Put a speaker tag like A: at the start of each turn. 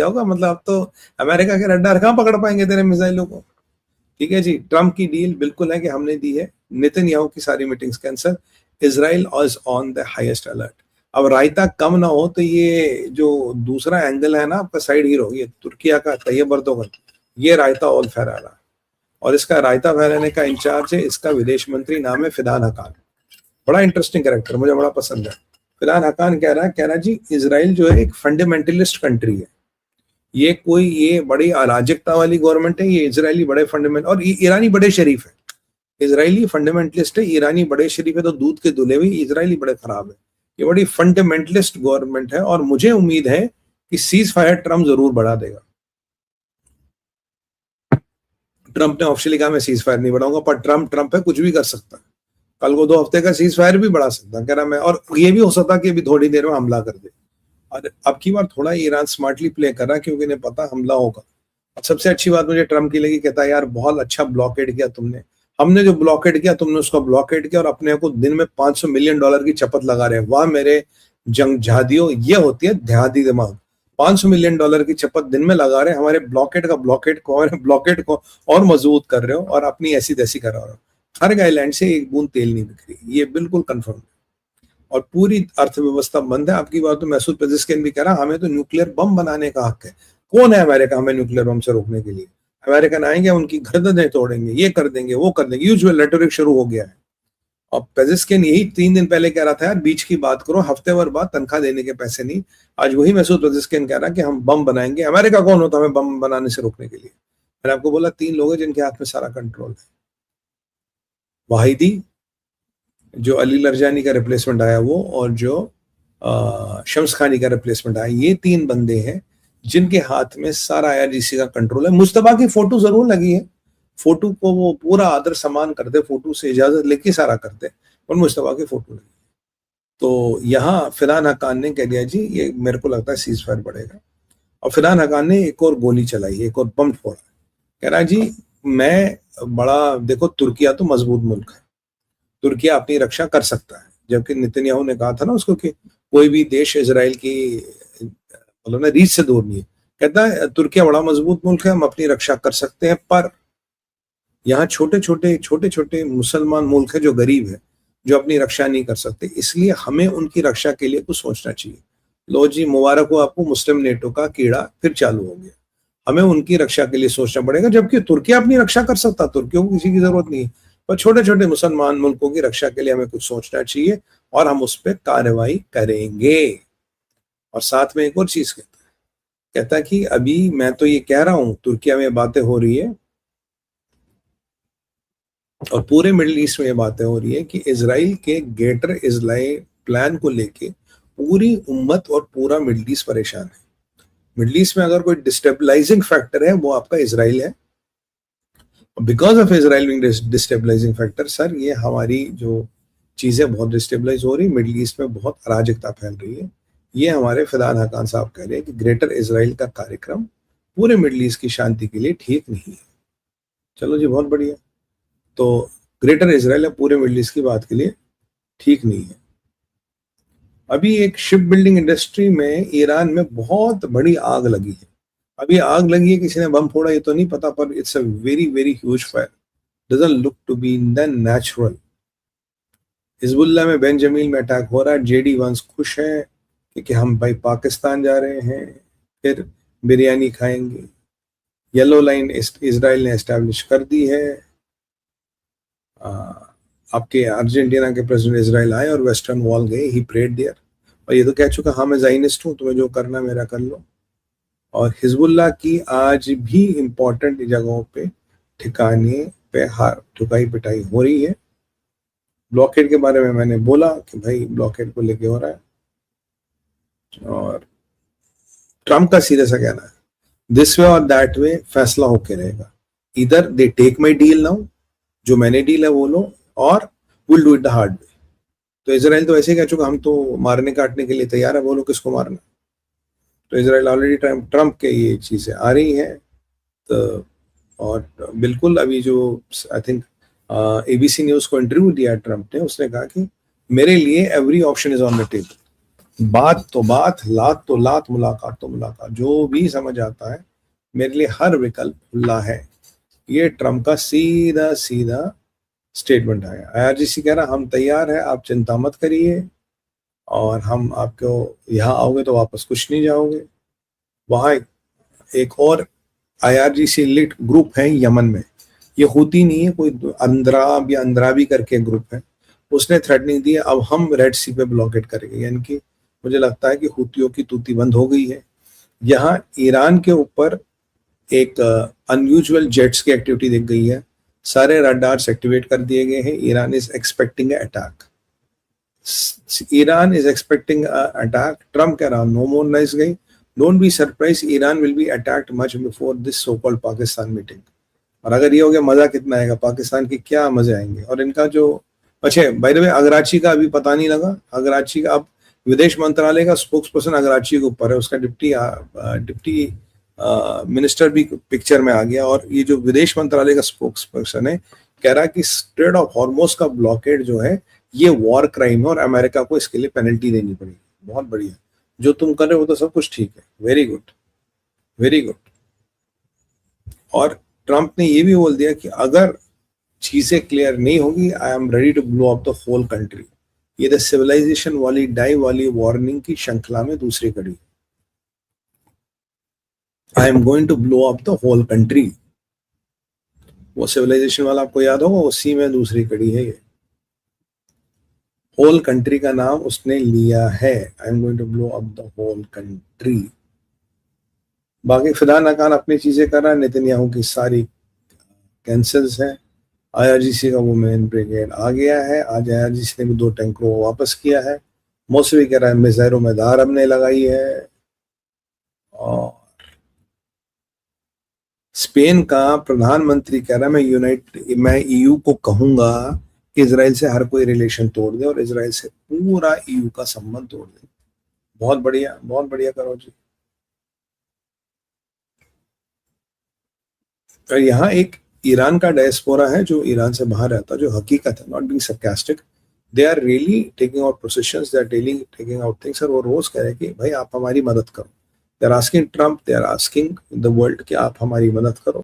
A: होगा, मतलब अब तो अमेरिका के रडार कहाँ पकड़ पाएंगे तेरे मिसाइलों को। ठीक है जी, ट्रम्प की डील बिल्कुल है कि हमने दी है, नेतन्याहू की सारी meetings cancel, Israel is on the highest alert. अब रायता कम ना हो तो ये जो दूसरा एंगल है ना आपका साइड हीरो, ये तुर्किया का तैयब अर्दोगन, ये रायता और फहरा रहा है, और इसका रायता फहराने का इंचार्ज है इसका विदेश मंत्री, नाम है फिदान हकान। बड़ा इंटरेस्टिंग कैरेक्टर, मुझे बड़ा पसंद है। फिदान हकान कह रहा है जी इजराइल जो है एक फंडामेंटलिस्ट कंट्री है, ये बड़ी अराजकता वाली गवर्नमेंट है, ये इजरायली बड़े फंडामेंट, और ईरानी बड़े शरीफ है। इजरायली फंडामेंटलिस्ट है, ईरानी बड़े शरीफ है, तो दूध के दुले हुए इजरायली बड़े खराब है। ये बड़ी फंडामेंटलिस्ट गवर्नमेंट है, और मुझे उम्मीद है कि सीज फायर ट्रम्प जरूर बढ़ा देगा। ट्रम्प ने ऑफिशियली कहा मैं सीज फायर नहीं बढ़ाऊंगा, पर ट्रम्प है, कुछ भी कर सकता है। कल को 2 हफ्ते का सीज फायर भी बढ़ा सकता है, कह रहा मैं, और ये भी हो सकता कि अभी थोड़ी देर में हमला कर दे। और अब की बार थोड़ा ईरान स्मार्टली प्ले कर रहा है, क्योंकि इन्हें पता हमला होगा। अब सबसे अच्छी बात मुझे ट्रम्प की लगी, कहता है यार बहुत अच्छा ब्लॉकेड किया तुमने, हमने जो ब्लॉकेड किया तुमने उसका ब्लॉकेड किया, और अपने को दिन में $500 मिलियन की चपत लगा रहे हैं। वाह मेरे जंग जहादियों, ये होती है देहाती दिमाग। $500 मिलियन की चपत दिन में लगा रहे हैं, हमारे ब्लॉकेट को और मजबूत कर रहे हो, और अपनी ऐसी तैसी करा रहे हो। हर आइलैंड से एक बूंद तेल नहीं बिक रही, ये बिल्कुल कंफर्म है, और पूरी अर्थव्यवस्था बंद है। आपकी बात तो मैसूद पेजेस्किन भी कह रहा, हमें तो न्यूक्लियर बम बनाने का हक है। कौन है अमेरिका हमें न्यूक्लियर बम से रोकने के लिए? अमेरिकन आएंगे, उनकी गर्दनें तोड़ेंगे, ये कर देंगे, वो कर देंगे, यूजुअल रेटोरिक शुरू हो गया है। और पेजेस्किन यही 3 दिन पहले कह रहा था यार बीच की बात करो, हफ्ते भर बाद तनख्वाह देने के पैसे नहीं। आज वही मैसूद पेजेस्किन कह रहा कि हम बम बनाएंगे। अमेरिका कौन होता है हमें बम बनाने से रोकने के लिए? मैंने आपको बोला 3 लोग हैं जिनके हाथ में सारा कंट्रोल है। वाहिदी जो अली लरजानी का रिप्लेसमेंट आया वो, और जो शम्स खानी का रिप्लेसमेंट आया, ये 3 बंदे हैं जिनके हाथ में सारा IRGC का कंट्रोल है। मुस्तफा की फोटो जरूर लगी है, फोटो को वो पूरा आदर सम्मान करते, फोटो से इजाजत लेके सारा करते, और मुस्तफा की फोटो लगी। तो यहाँ फिदान हकान ने कह दिया जी ये मेरे को लगता है सीज फायर बढ़ेगा, और फिदान हकान ने एक और गोली चलाई, एक और बम फोड़ा। कह रहा जी मैं बड़ा, देखो तुर्किया तो मजबूत मुल्क है, तुर्किया अपनी रक्षा कर सकता है, जबकि नेतन्याहू ने कहा था ना उसको कि कोई भी देश इजराइल की मतलब ना रीच से दूर नहीं है। कहता है तुर्किया बड़ा मजबूत मुल्क है, हम अपनी रक्षा कर सकते हैं, पर यहाँ छोटे छोटे मुसलमान मुल्क है जो गरीब है, जो अपनी रक्षा नहीं कर सकते, इसलिए हमें उनकी रक्षा के लिए कुछ सोचना चाहिए। लो जी मुबारक हो आपको, मुस्लिम नेटो का कीड़ा फिर चालू हो गया। हमें उनकी रक्षा के लिए सोचना पड़ेगा, जबकि तुर्किया अपनी रक्षा कर सकता, तुर्कियों को किसी की जरूरत नहीं है, पर छोटे छोटे मुसलमान मुल्कों की रक्षा के लिए हमें कुछ सोचना चाहिए, और हम उस पर कार्रवाई करेंगे। और साथ में एक और चीज कहता है कि अभी मैं तो ये कह रहा हूं तुर्किया में बातें हो रही है, और पूरे मिडिल ईस्ट में ये बातें हो रही है कि इजराइल के ग्रेटर इजराइल प्लान को लेके पूरी उम्मत और पूरा मिडिल ईस्ट परेशान है। मिडिल ईस्ट में अगर कोई डिस्टेबलाइजिंग फैक्टर है वो आपका इजराइल है। Because of Israel being destabilising factor, sir ये हमारी जो चीजें बहुत डिस्टेबलाइज हो रही, मिडिल ईस्ट में बहुत अराजकता फैल रही है। ये हमारे फिदान हकान साहब कह रहे हैं कि ग्रेटर इजराइल का कार्यक्रम पूरे मिडिल ईस्ट की शांति के लिए ठीक नहीं है। चलो जी बहुत बढ़िया, तो ग्रेटर इजराइल पूरे मिडिल ईस्ट की बात के लिए ठीक नहीं है। अभी एक शिप बिल्डिंग इंडस्ट्री में ईरान में बहुत बड़ी आग लगी है। अभी आग लगी है, किसी ने बम फोड़ा ये तो नहीं पता, पर it's a very very huge fire, doesn't look to be in the natural. Hezbollah में बेंजामिन में अटैक हो रहा है। JD वंस खुश है कि हम भाई पाकिस्तान जा रहे हैं, फिर बिरयानी खाएंगे। येलो लाइन इजराइल ने एस्टैब्लिश कर दी है। आपके अर्जेंटीना के प्रेसिडेंट इजराइल आए और वेस्टर्न वॉल गए, ही प्रेड देयर, और ये तो कह चुका हाँ मैं ज़ायनिस्ट हूँ, तुम्हें जो करना मेरा कर लो। और हिजबुल्लाह की आज भी इम्पोर्टेंट जगहों पे ठिकाने पे ठुकाई पिटाई हो रही है। ब्लॉकेड के बारे में मैंने बोला कि भाई ब्लॉकेड को लेके हो रहा है, और ट्रम्प का सीधे सा कहना है दिस वे और दैट वे फैसला होके रहेगा, इधर they take my deal now, जो मैंने डील है वो लो, और will do it the hard way. तो इजराइल तो ऐसे ही कह चुका हम तो मारने काटने के लिए तैयार है, बोलो किसको मारना। तो इजराइल ऑलरेडी ट्रम्प के ये चीजें आ रही हैं। तो और बिल्कुल अभी जो आई थिंक ABC न्यूज को इंटरव्यू दिया ट्रम्प ने, उसने कहा कि मेरे लिए every option is on the table, बात तो बात, लात तो लात, मुलाकात तो मुलाकात, जो भी समझ आता है मेरे लिए हर विकल्प खुला है। ये ट्रम्प का सीधा सीधा स्टेटमेंट है। आईआरजीसी कह रहा हम तैयार है, आप चिंता मत करिए, और हम आपको यहाँ आओगे तो वापस कुछ नहीं जाओगे। वहां एक और आईआरजीसी लिट ग्रुप है यमन में, ये होती नहीं है, कोई अंद्राब या अंद्राबी करके ग्रुप है, उसने थ्रेटनिंग दी है अब हम रेड सी पे ब्लॉकेट करेंगे। यानी कि मुझे लगता है कि हुतियों की तूती बंद हो गई है। यहाँ ईरान के ऊपर एक अनयूजुअल जेट्स की एक्टिविटी दिख गई है, सारे रडार्स एक्टिवेट कर दिए गए हैं। Iran is expecting attack, Iran is expecting attack. Trump कह रहा नो मोर नाइस गई, don't be surprise, Iran will be attacked much before this so called Pakistan meeting. और अगर ये हो गया, मजा कितना आएगा, पाकिस्तान के क्या मजे आएंगे। और इनका जो, अच्छा बाय द वे, अगराची का अभी पता नहीं लगा, अगराची का अब विदेश मंत्रालय का स्पोक्स पर्सन अगराची के ऊपर है, उसका डिप्टी मिनिस्टर भी पिक्चर में आ गया। और ये जो विदेश मंत्रालय का स्पोक्स पर्सन है कह रहा कि स्ट्रेट ऑफ हॉर्मोज का ब्लॉकेड जो है ये वॉर क्राइम है और अमेरिका को इसके लिए पेनल्टी देनी पड़ेगी। बहुत बढ़िया, जो तुम कर रहे हो तो सब कुछ ठीक है, वेरी गुड वेरी गुड। और ट्रम्प ने ये भी बोल दिया कि अगर चीजें क्लियर नहीं होगी, I am ready to blow up the whole country. ये द सिविलाइजेशन वाली डाई वाली वार्निंग की श्रृंखला में दूसरी कड़ी। I am going to blow up the whole country, वो सिविलाइजेशन वाला आपको याद होगा, उसी में दूसरी कड़ी है ये। होल कंट्री का नाम उसने लिया है, I am going to blow up the whole country. बाकी फिदा नकान अपनी चीजें कर रहा है, नेतन्याहू की सारी कैंसल्स है। आईआरजीसी का वो मेन ब्रिगेड आ गया है, आज आईआरजीसी ने भी 2 टैंकरों को वापस किया है। मौसवी कह रहा है मिसाइलों में धार हमने लगाई है। और स्पेन का प्रधानमंत्री कह रहा है मैं ईयू को कहूंगा कि इजराइल से हर कोई रिलेशन तोड़ दे और इजराइल से पूरा ईयू का संबंध तोड़ दे। बहुत बढ़िया करो जी। और यहाँ एक ईरान का डायस्पोरा है जो ईरान से बाहर रहता है, जो हकीकत है, not being sarcastic, they are really taking out positions, they are taking out things. और वो रोज कह रहे हैं कि भाई आप हमारी मदद करो। They are asking Trump, they are asking the world कि आप हमारी मदद करो।